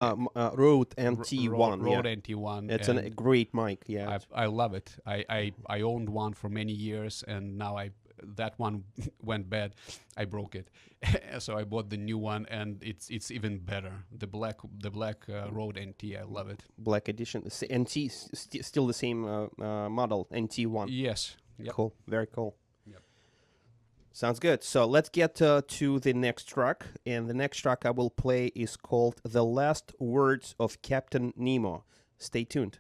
Rode NT1. Yeah, Rode NT1, it's a and great mic. Yeah, I love it. I owned one for many years, and now that one went bad. I broke it, so I bought the new one, and it's even better. The black Rode NT. I love it. black edition. NT still the same model NT1. Yes. Yep. Cool, very cool. Yep. Sounds good. So let's get to the next track, and the next track I will play is called "The Last Words of Captain Nemo." Stay tuned.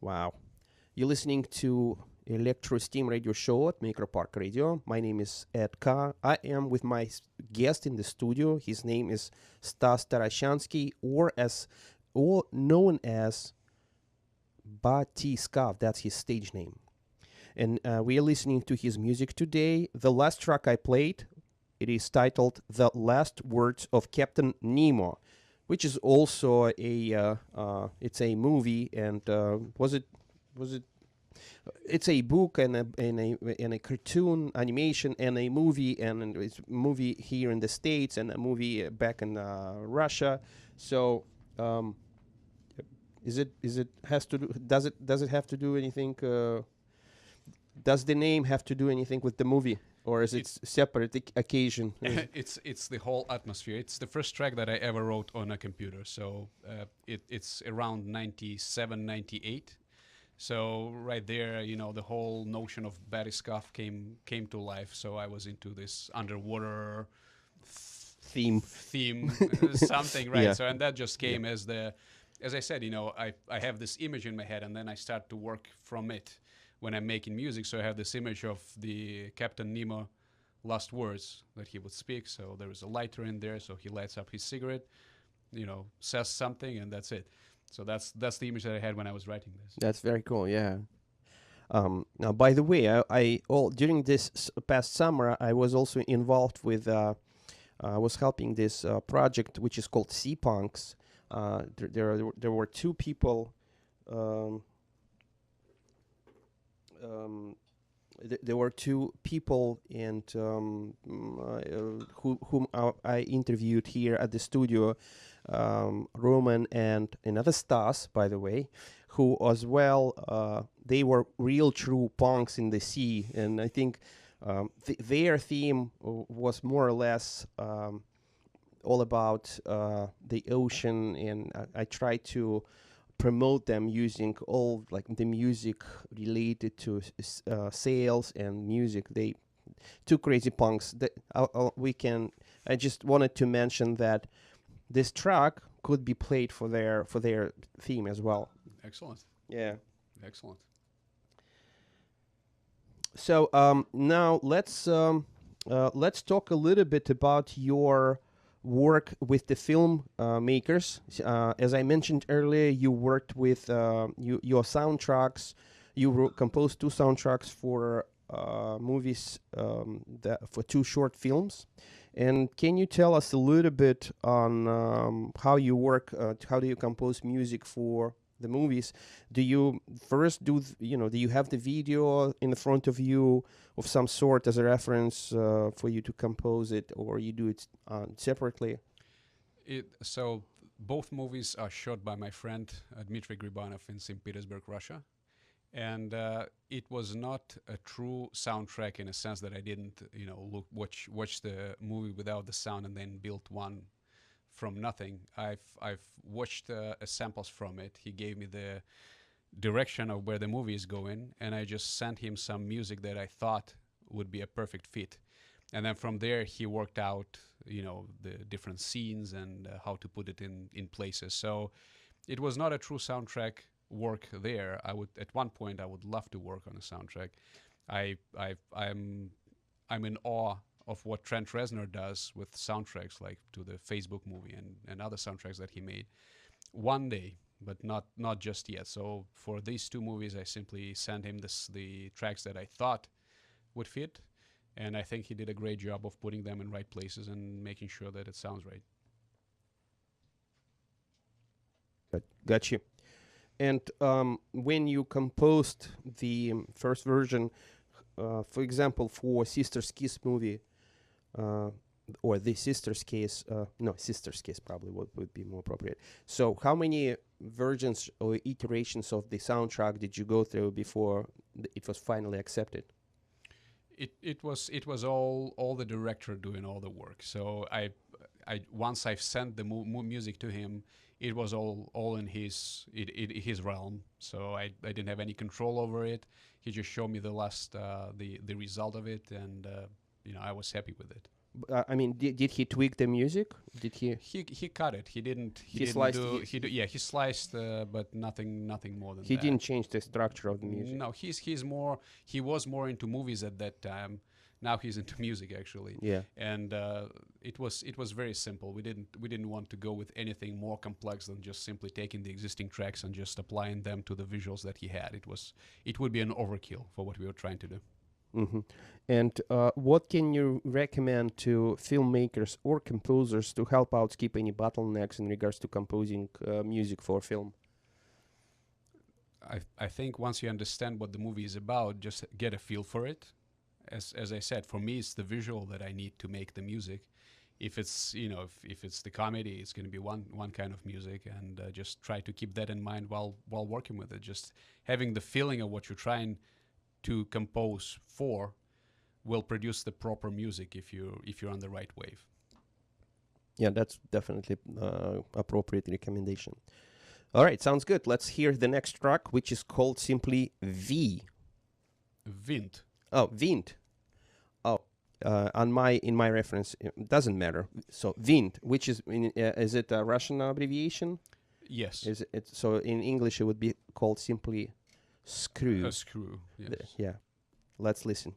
Wow. You're listening to Electrosteam radio show at Maker Park Radio. My name is Ed K. I am with my guest in the studio. His name is Stas Tarashansky, or known as Batiskaf. That's his stage name. And we are listening to his music today. The last track I played, it is titled "The Last Words of Captain Nemo," which is also it's a movie, and was it it's a book and a cartoon animation and a movie, and it's a movie here in the States and a movie back in Russia. So is it has to do does it have to do anything? Does the name have to do anything with the movie, or is it separate occasion? It's the whole atmosphere. It's the first track that I ever wrote on a computer. So it's around 97, 98. So right there, the whole notion of Batiskaf came to life. So I was into this underwater Theme. something, right? Yeah. So and that just came as I said, I have this image in my head, and then I start to work from it when I'm making music. So I have this image of the Captain Nemo last words that he would speak. So there is a lighter in there, so he lights up his cigarette, says something, and that's it. So that's the image that I had when I was writing this. That's very cool. Yeah. Now, by the way, during this past summer, I was also involved with. I was helping this project, which is called Sea Punks. There were two people. There were two people, and whom I interviewed here at the studio, Roman and another Stas, by the way, who as well, they were real true punks in the sea, and I think their theme was more or less all about the ocean, and I tried to promote them using all like the music related to sales and music. They two crazy punks. I just wanted to mention that this track could be played for their theme as well. Excellent. Yeah. Excellent. So now let's talk a little bit about your work with the film makers. As I mentioned earlier, you worked with your soundtracks. You composed two soundtracks for movies, for two short films. And can you tell us a little bit on how you work? How do you compose music for the movies? Do you first do you have the video in the front of you of some sort as a reference for you to compose it, or you do it separately? So both movies are shot by my friend Dmitry Gribanov in St. Petersburg, Russia. And it was not a true soundtrack in a sense that I didn't, watch the movie without the sound and then built one from nothing. I've watched samples from it. He gave me the direction of where the movie is going, and I just sent him some music that I thought would be a perfect fit. And then from there, he worked out, the different scenes and how to put it in places. So it was not a true soundtrack work there. At one point I would love to work on a soundtrack. I'm in awe of what Trent Reznor does with soundtracks, like to the Facebook movie and other soundtracks that he made. One day, but not just yet. So for these two movies, I simply sent him the tracks that I thought would fit, and I think he did a great job of putting them in right places and making sure that it sounds right. Got you. And when you composed the first version, for example, for Sister's Kiss movie, or the Sister's Case, no, Sister's Case probably would be more appropriate. So how many versions or iterations of the soundtrack did you go through before it was finally accepted? It was all the director doing all the work. So I once I've sent the music to him, it was all in his realm. So I didn't have any control over it. He just showed me the result of it, and I was happy with it. I mean, did he tweak the music? Did he? He cut it. He didn't. He sliced. Yeah, he sliced, but nothing more than He that. didn't change the structure of the music. No, he's more. He was more into movies at that time. Now he's into music actually. Yeah. And it was very simple. We didn't want to go with anything more complex than just simply taking the existing tracks and just applying them to the visuals that he had. It would be an overkill for what we were trying to do. Mm-hmm. And what can you recommend to filmmakers or composers to help out skip any bottlenecks in regards to composing music for film? I think once you understand what the movie is about, just get a feel for it. As I said, for me, it's the visual that I need to make the music. If it's if it's the comedy, it's going to be one kind of music, and just try to keep that in mind while working with it. Just having the feeling of what you're trying to compose for will produce the proper music if you're on the right wave. Yeah, that's definitely appropriate recommendation. All right, sounds good. Let's hear the next track, which is called simply V. Wind. Oh, Wind. Oh, in my reference, it doesn't matter. So Wind, which is is it a Russian abbreviation? Yes. Is it so in English it would be called simply Screw. A screw. Yes. Yeah. Let's listen.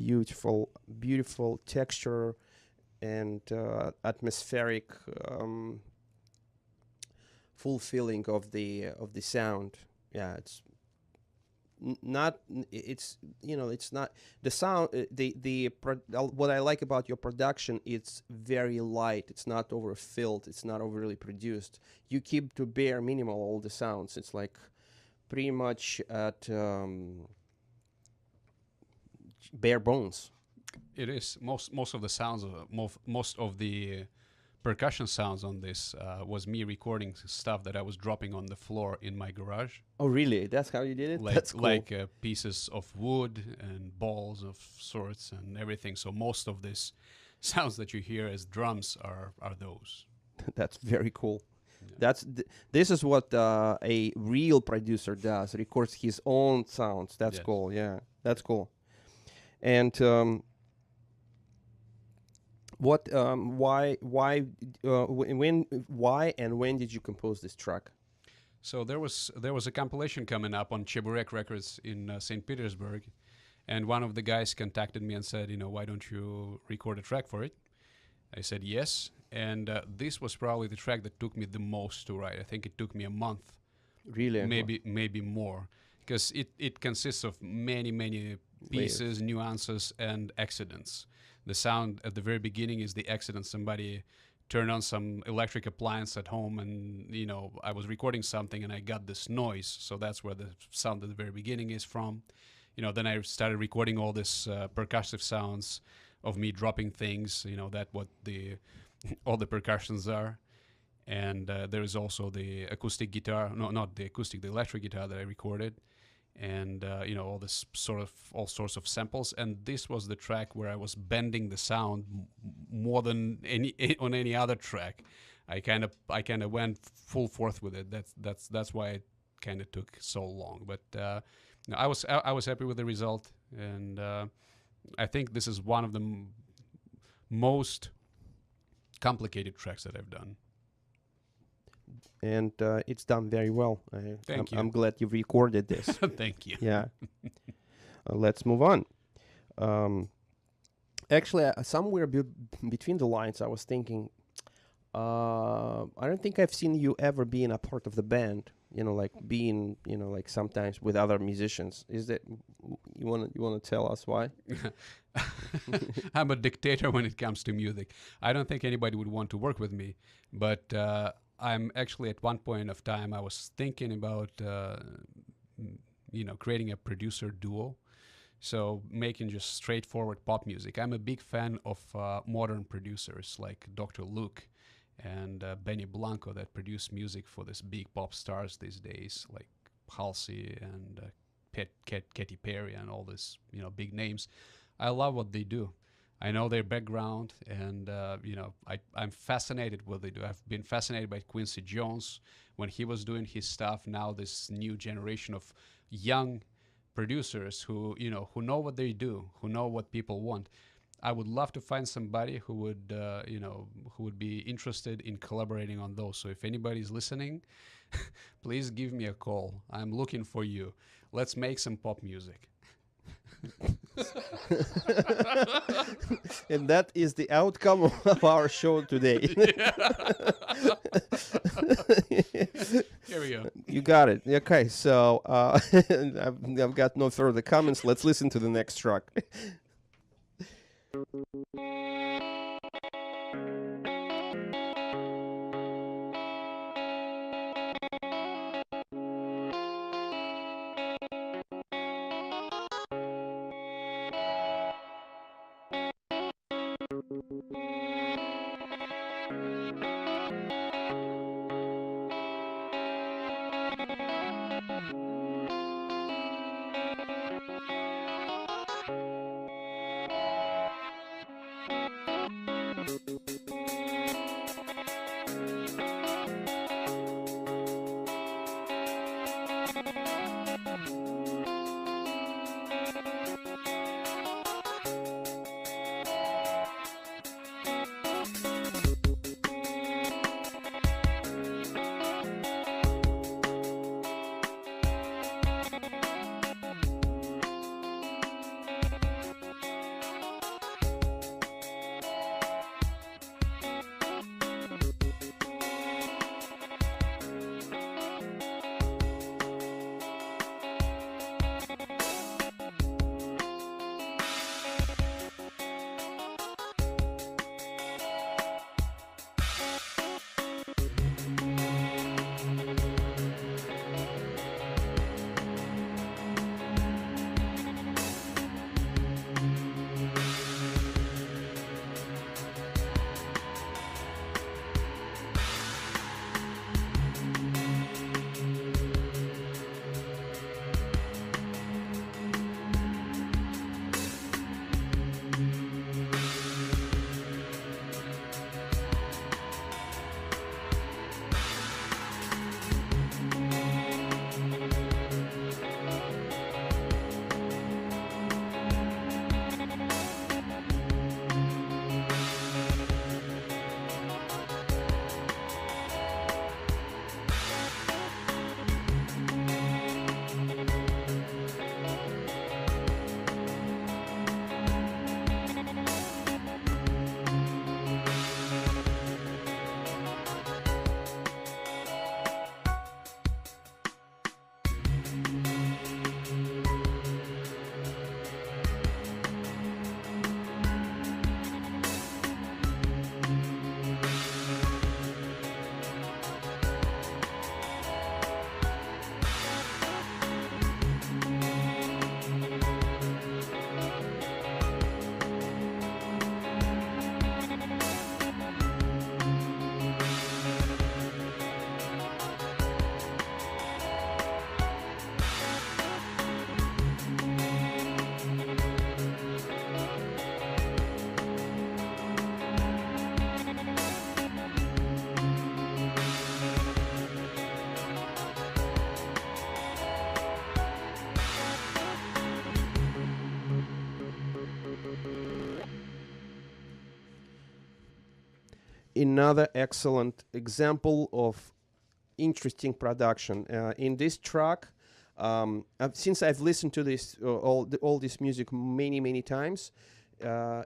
beautiful, beautiful texture and atmospheric fulfilling of the sound. Yeah, it's not. It's it's not the sound. What I like about your production, it's very light. It's not overfilled. It's not overly produced. You keep to bare minimal all the sounds. It's like pretty much at bare bones. It is most of the sounds, most of the percussion sounds on this was me recording stuff that I was dropping on the floor in my garage, Oh, really? That's how you did it? like That's cool. pieces of wood and balls of sorts and everything. So most of this sounds that you hear as drums are those. That's very cool. Yeah. This is what a real producer does. Records his own sounds. That's Yes. cool. Yeah, that's cool. And what? Why and when did you compose this track? So there was a compilation coming up on Cheburek Records in St. Petersburg, and one of the guys contacted me and said, why don't you record a track for it? I said yes, and this was probably the track that took me the most to write. I think it took me a month, Really? maybe more, because it consists of many pieces, nuances, and accidents. The sound at the very beginning is the accident. Somebody turned on some electric appliance at home, and I was recording something and I got this noise, so that's where the sound at the very beginning is from. Then I started recording all this percussive sounds of me dropping things, that what the all the percussions are. And there is also the acoustic guitar, no, not the acoustic, the electric guitar that I recorded, and all sorts of samples. And this was the track where I was bending the sound more than on any other track. I kind of went full forth with it. That's why it kind of took so long. But no, I was happy with the result, and I think this is one of the most complicated tracks that I've done. And it's done very well. Thank you. I'm glad you recorded this. Thank you. Yeah. Let's move on. Actually, somewhere between the lines, I was thinking, I don't think I've seen you ever being a part of the band. Like being, like sometimes with other musicians. Is that you want to tell us why? I'm a dictator when it comes to music. I don't think anybody would want to work with me, but I'm actually at one point of time I was thinking about creating a producer duo, so making just straightforward pop music. I'm a big fan of modern producers like Dr. Luke and Benny Blanco that produce music for these big pop stars these days, like Halsey and Katy Perry and all these big names. I love what they do. I know their background, and I'm fascinated what they do. I've been fascinated by Quincy Jones when he was doing his stuff. Now this new generation of young producers who know what they do, who know what people want. I would love to find somebody who would be interested in collaborating on those. So if anybody's listening, please give me a call. I'm looking for you. Let's make some pop music. And that is the outcome of our show today. Here we go. You got it. Okay, so I've got no further comments. Let's listen to the next track. another excellent example of interesting production. In this track, since I've listened to this all this music many times,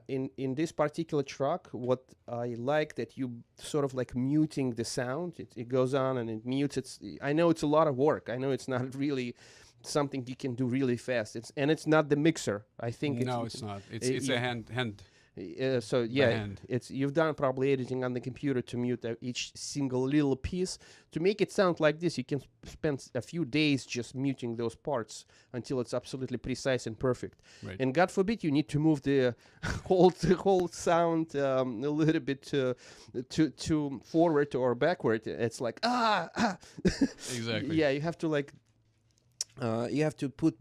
in this particular track, what I like that you sort of like muting the sound. It goes on and it mutes. I know it's a lot of work. I know it's not really something you can do really fast. It's not the mixer. I think No, it's not. It's a hand so by yeah, hand. it's you've done probably editing on the computer to mute each single little piece to make it sound like this. You can spend a few days just muting those parts until it's absolutely precise and perfect. Right. And God forbid you need to move the whole sound a little bit to forward or backward. It's like Exactly. yeah, you have to like. You have to put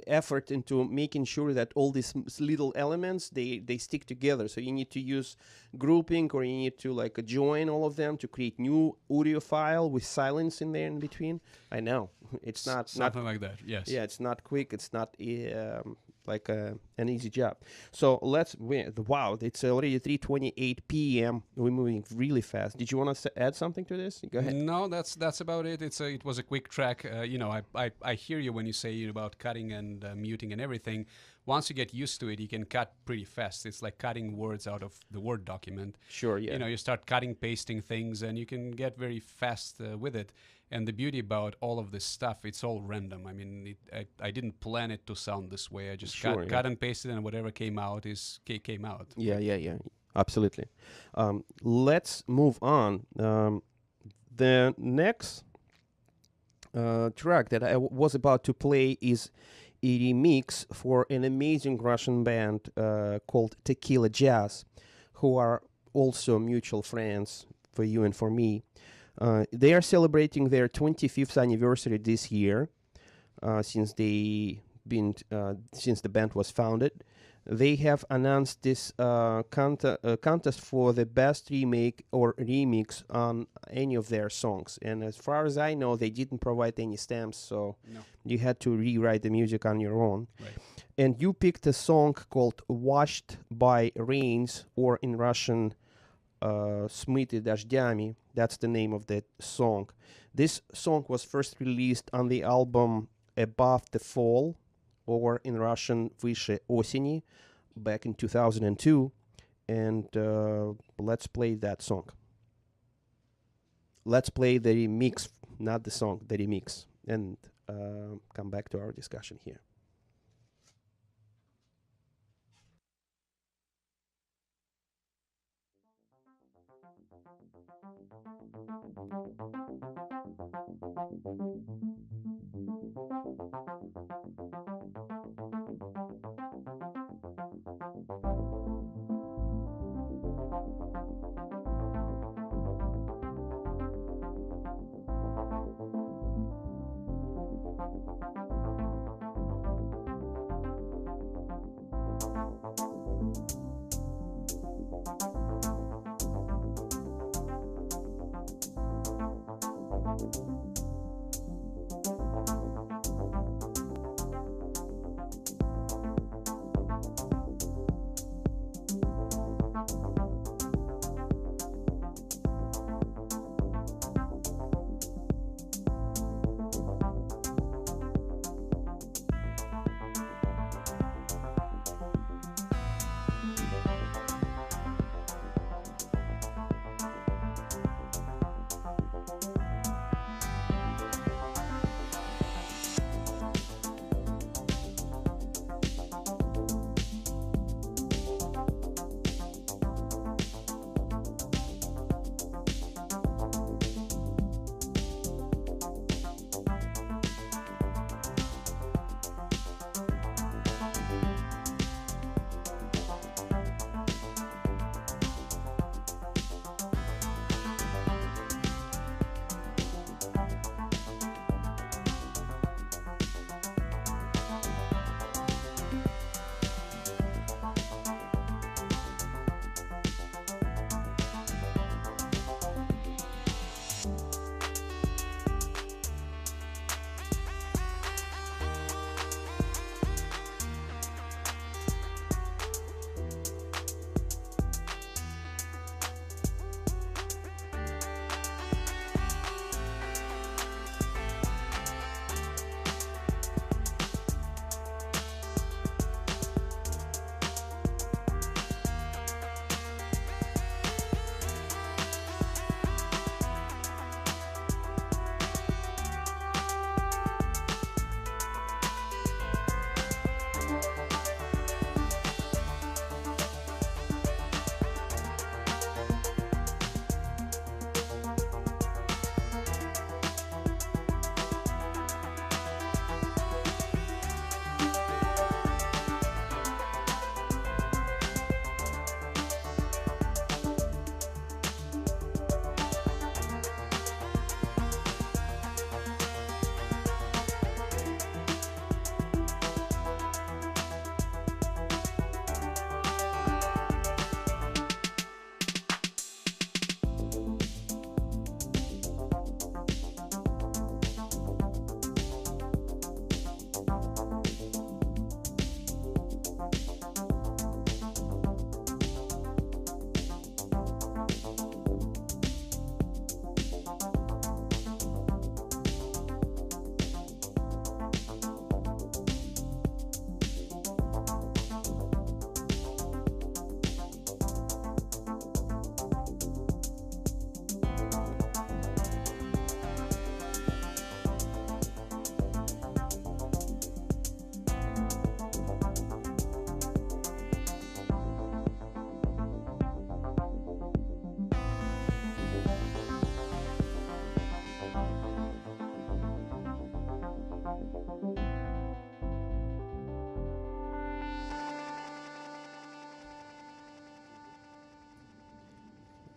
effort into making sure that all these little elements they stick together. So you need to use grouping, or you need to like join all of them to create new audio file with silence in there in between. I know it's not Something like that. Yes. yeah, it's not quick. It's not like an easy job. So wow, it's already 3:28 p.m. We're moving really fast. Did you want to add something to this? Go ahead. No, that's about it. It was a quick track. I hear you when you say about cutting and muting and everything. Once you get used to it, you can cut pretty fast. It's like cutting words out of the Word document. Sure, yeah. You start cutting, pasting things, and you can get very fast with it. And the beauty about all of this stuff, it's all random. I mean, I didn't plan it to sound this way. I just cut and pasted, and whatever came out came out. Yeah. Absolutely. Let's move on. The next track that I was about to play is a remix for an amazing Russian band called Tequila Jazz, who are also mutual friends for you and for me. They are celebrating their 25th anniversary this year, since the band was founded. They have announced this contest for the best remake or remix on any of their songs. And as far as I know, they didn't provide any stamps, so you had to rewrite the music on your own. Right. And you picked a song called "Washed by Rains," or in Russian, "Смыты дождями." That's the name of that song. This song was first released on the album "Above the Fall," or in Russian, "Выше осени," back in 2002. And let's play that song. Let's play the remix, not the song, the remix, and come back to our discussion here.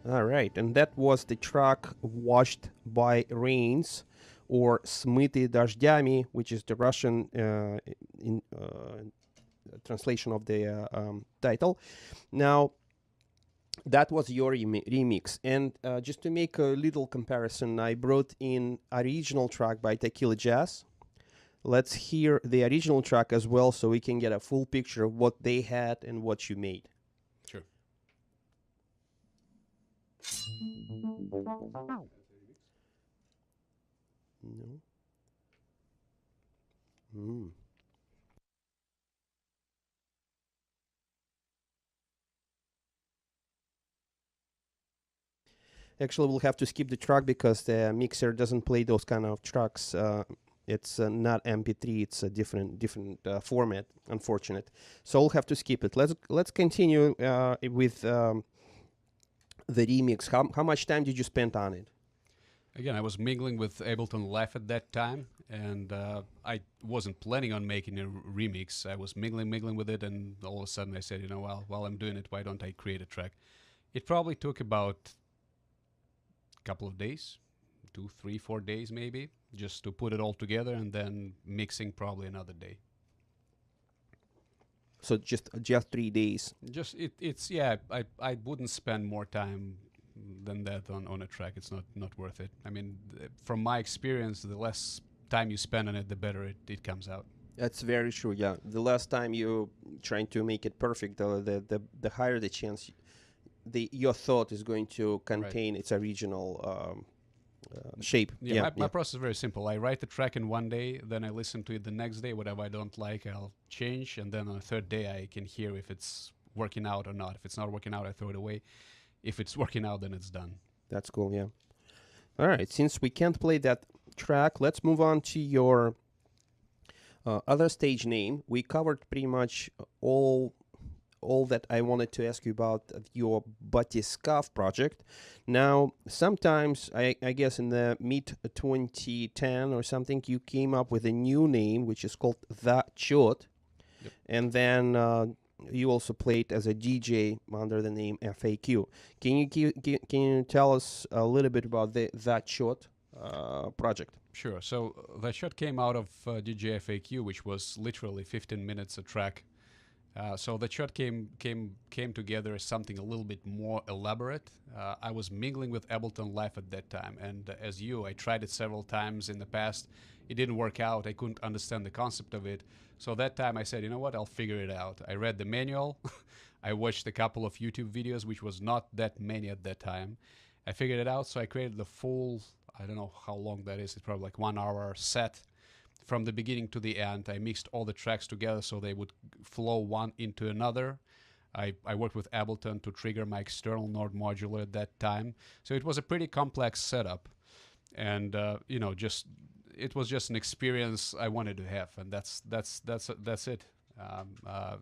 All right, and that was the track "Washed by Rains" or "Смытый дождями," which is the Russian translation of the title. Now, that was your remix, and just to make a little comparison, I brought in original track by Tequila Jazz. Let's hear the original track as well, so we can get a full picture of what they had and what you made. Sure. No. Mm. Actually, we'll have to skip the track because the mixer doesn't play those kind of tracks. It's not MP3; it's a different format. Unfortunate. So we'll have to skip it. Let's continue with the remix. How much time did you spend on it? Again, I was mingling with Ableton Live at that time, and I wasn't planning on making a remix. I was mingling with it, and all of a sudden I said, you know, well, while I'm doing it, why don't I create a track? It probably took about a couple of days, 2, 3, 4 days maybe, just to put it all together, and then mixing probably another day. So just 3 days. Just it's yeah. I wouldn't spend more time than that on a track. It's not worth it. I mean, from my experience, the less time you spend on it, the better it comes out. That's very true. Yeah, the last time you trying to make it perfect, the higher the chance your thought is going to contain its original shape. Yeah, my process is very simple. I write the track in one day, then I listen to it the next day. Whatever I don't like, I'll change, and then on the third day, I can hear if it's working out or not. If it's not working out, I throw it away. If it's working out, then it's done. That's cool. Yeah. All right. Since we can't play that track, let's move on to your other stage name. We covered pretty much all that I wanted to ask you about your Batiskaf project. Now, sometimes, I guess in the mid 2010 or something, you came up with a new name, which is called The Chot. Yep. And then you also played as a DJ under the name FAQ. Can you tell us a little bit about the That Chot project? Sure. So that shot came out of DJ FAQ, which was literally 15 minutes a track. So the shot came together as something a little bit more elaborate. I was mingling with Ableton Live at that time, and as I tried it several times in the past. It didn't work out. I couldn't understand the concept of it. So that time I said, you know what, I'll figure it out. I read the manual. I watched a couple of YouTube videos, which was not that many at that time. I figured it out, so I created the full, I don't know how long that is. It's probably like 1 hour set. From the beginning to the end, I mixed all the tracks together so they would flow one into another. I worked with Ableton to trigger my external Nord modular at that time. So it was a pretty complex setup. And, it was just an experience I wanted to have. And that's it.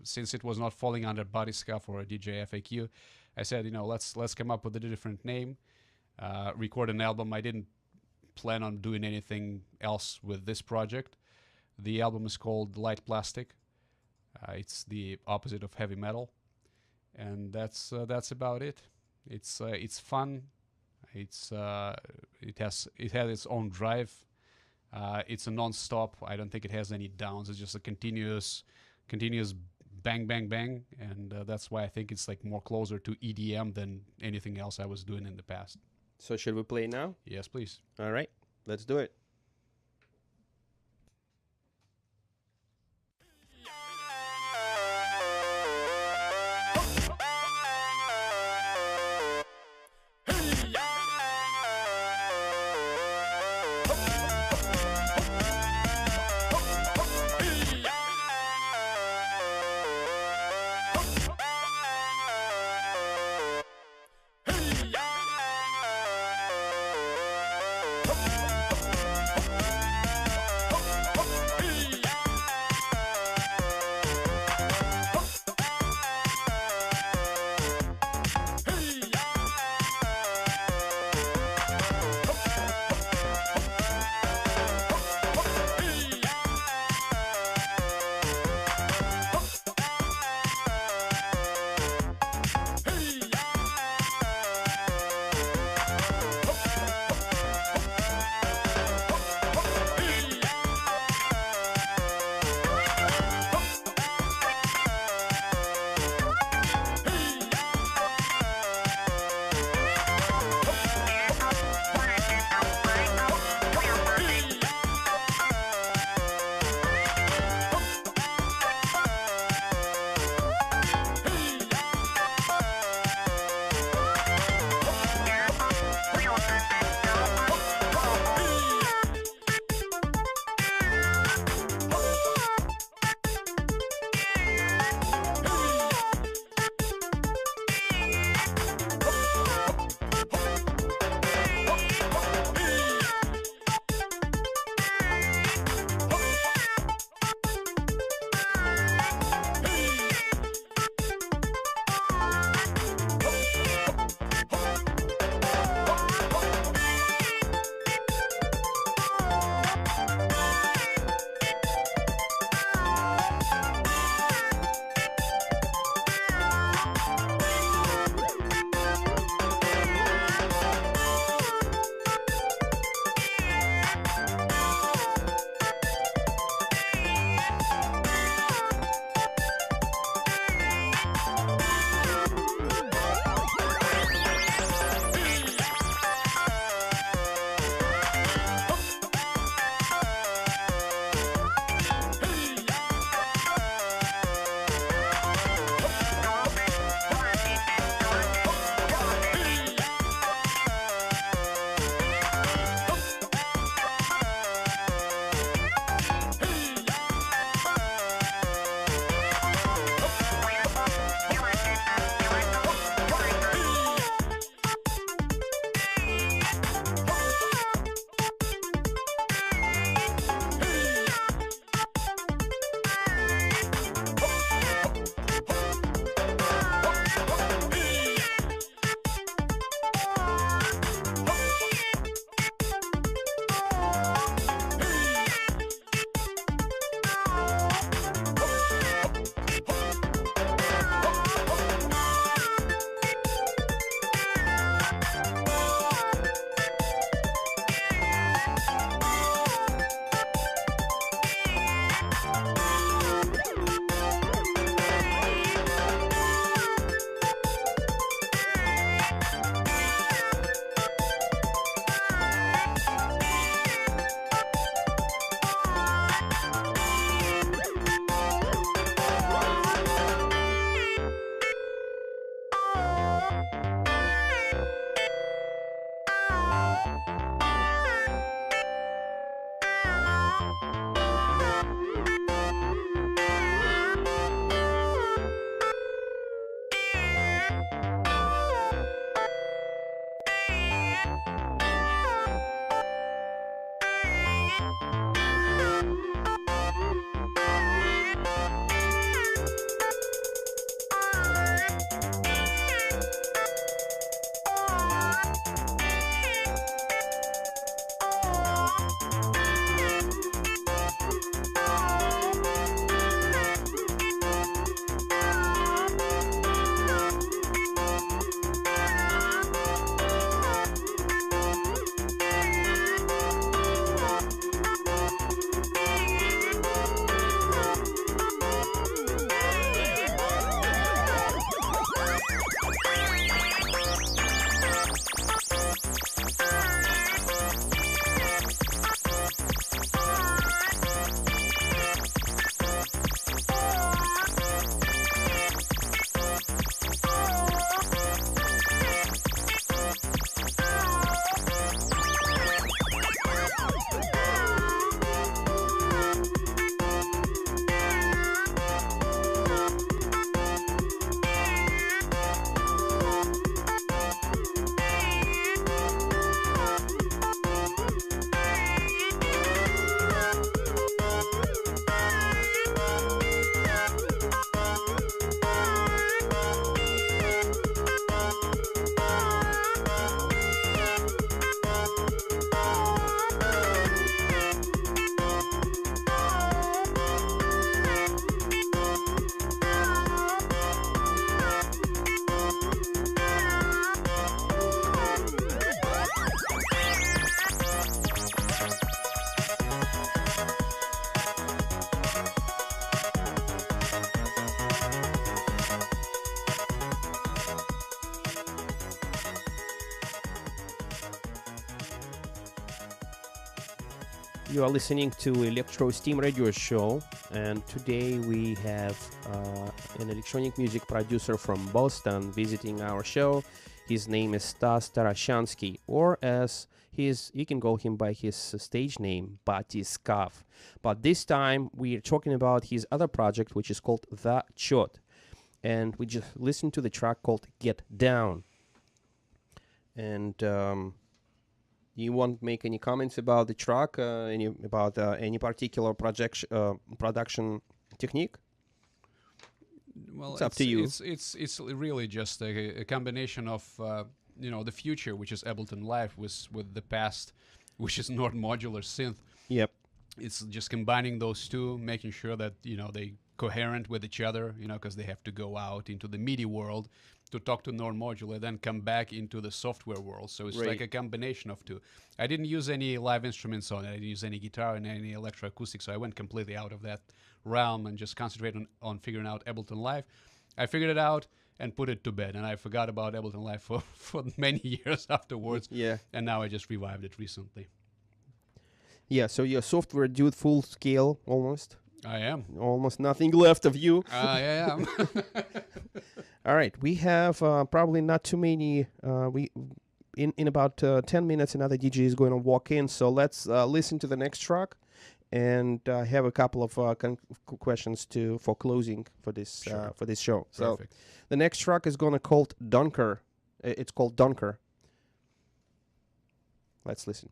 Since it was not falling under Batiskaf or a DJ FAQ, I said, let's come up with a different name, record an album. I didn't plan on doing anything else with this project. The album is called Light Plastic. It's the opposite of heavy metal, and that's about it. It's fun. It has its own drive. It's a non-stop. I don't think it has any downs. It's just a continuous bang bang bang, and that's why I think it's like more closer to EDM than anything else I was doing in the past. So should we play now? Yes, please. All right, let's do it. You are listening to Electrosteam radio show, and today we have an electronic music producer from Boston visiting our show. His name is Stas Tarashansky, or as you can call him by his stage name, Batiskaf. But this time we are talking about his other project, which is called The Chot. And we just listened to the track called Get Down. And you won't make any comments about the track, any particular production technique? Well, it's up to you. It's really just a combination of the future, which is Ableton Live, with the past, which is not modular synth. Yep. It's just combining those two, making sure that they coherent with each other, because they have to go out into the MIDI world to talk to non-modular, then come back into the software world. So it's like a combination of two. I didn't use any live instruments on it. I didn't use any guitar and any electroacoustic, so I went completely out of that realm and just concentrated on figuring out Ableton Live. I figured it out and put it to bed, and I forgot about Ableton Live for many years afterwards. Yeah. And now I just revived it recently. Yeah, so you're software dude, full scale almost. I am. Almost nothing left of you. I am. All right, we have probably not too many. In about 10 minutes, another DJ is going to walk in. So let's listen to the next track, and have a couple of questions for closing for this for this show. Perfect. So the next track is going to called Dunker. It's called Dunker. Let's listen.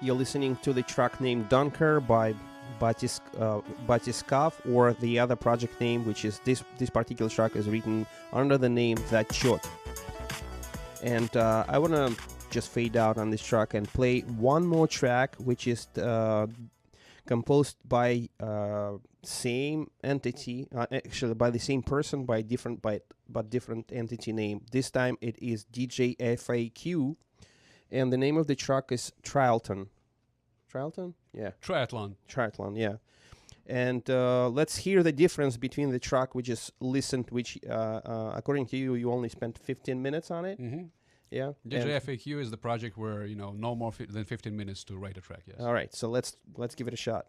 You're listening to the track named Dunker by Batiskaf, or the other project name, which is this particular track is written under the name That Shot. And I want to just fade out on this track and play one more track, which is composed by same entity, actually by the same person, but different entity name. This time it is DJ FAQ, and the name of the track is Trialton. Trialton? Yeah. Triathlon, yeah. And let's hear the difference between the track we just listened, which according to you, you only spent 15 minutes on it. Mm-hmm. Yeah. DJ FAQ is the project where no more than 15 minutes to write a track. Yes. All right, so let's give it a shot.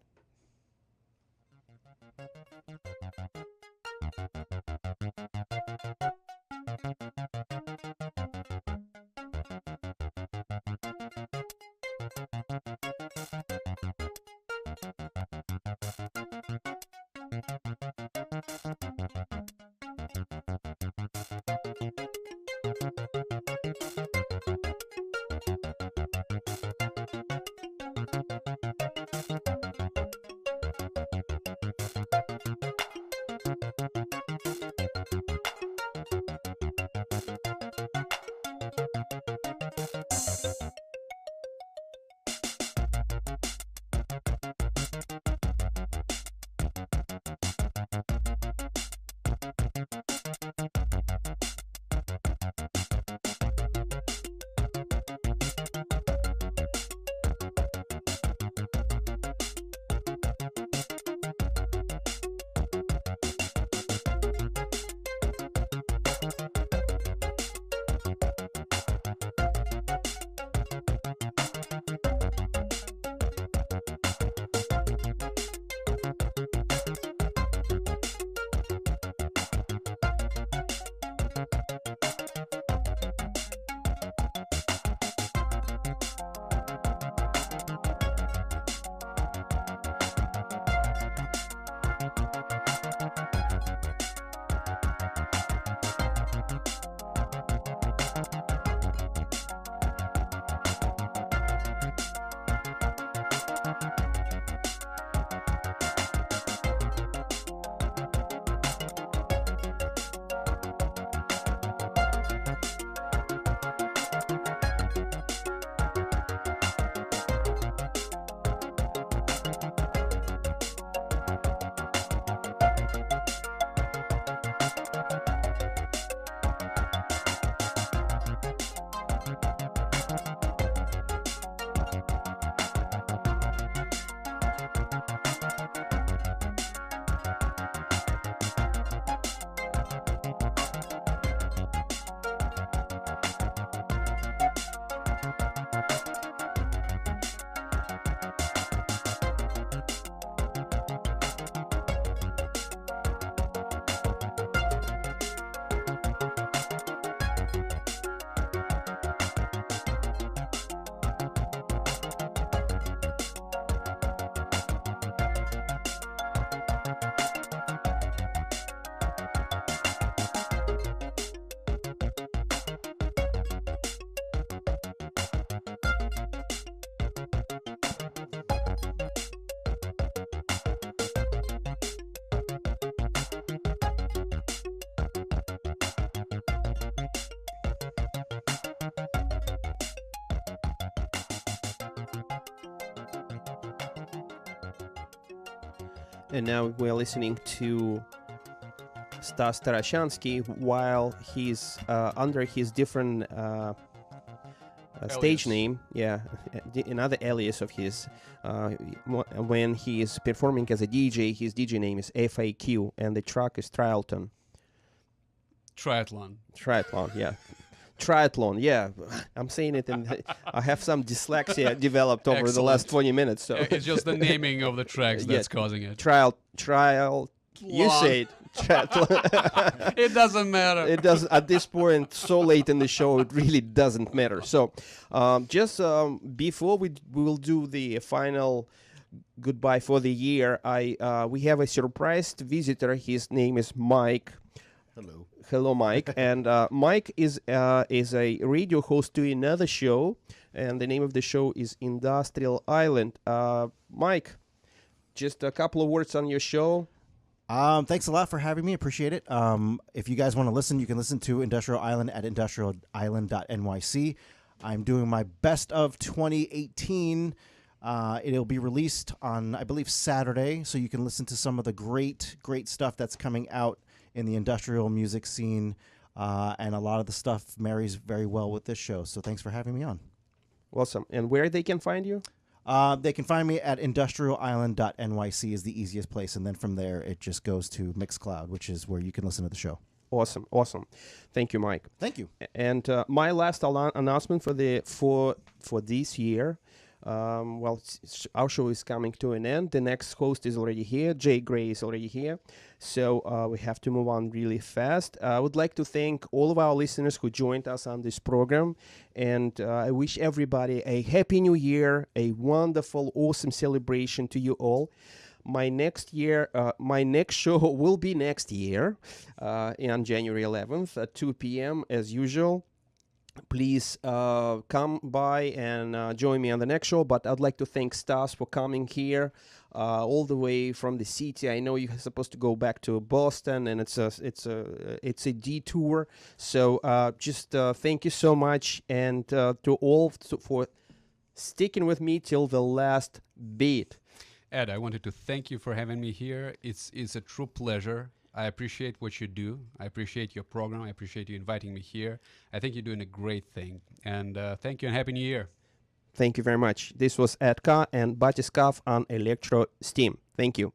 And now we're listening to Stas Tarashansky while he's under his different stage name, another alias of his. When he is performing as a DJ, his DJ name is FAQ, and the track is Trialton. Triathlon, yeah. Triathlon, yeah. I'm saying it, and I have some dyslexia developed over the last 20 minutes. So it's just the naming of the tracks that's causing it. Trial. You say it. It doesn't matter. It does at this point. So late in the show, it really doesn't matter. So, just before we will do the final goodbye for the year, we have a surprised visitor. His name is Mike. Hello. Hello, Mike. And Mike is a radio host to another show, and the name of the show is Industrial Island. Mike, just a couple of words on your show. Thanks a lot for having me. Appreciate it. If you guys want to listen, you can listen to Industrial Island at industrialisland.nyc. I'm doing my best of 2018. It'll be released on, I believe, Saturday, so you can listen to some of the great stuff that's coming out in the industrial music scene, and a lot of the stuff marries very well with this show. So thanks for having me on. Awesome. And where they can find you? They can find me at industrialisland.nyc is the easiest place, and then from there it just goes to Mixcloud, which is where you can listen to the show. Awesome. Thank you, Mike. Thank you. And my last announcement for this year. Our show is coming to an end. The next host is already here. Jay Gray is already here. So we have to move on really fast. I would like to thank all of our listeners who joined us on this program. And I wish everybody a happy new year, a wonderful, awesome celebration to you all. My next show will be next year on January 11th at 2 p.m. as usual. Please come by and join me on the next show. But I'd like to thank Stas for coming here all the way from the city. I know you're supposed to go back to Boston, and it's a detour. So just thank you so much, and to all for sticking with me till the last beat. Ed, I wanted to thank you for having me here. It's a true pleasure. I appreciate what you do. I appreciate your program. I appreciate you inviting me here. I think you're doing a great thing. And thank you and Happy New Year. Thank you very much. This was Edka and Batiskaf on Electrosteam. Thank you.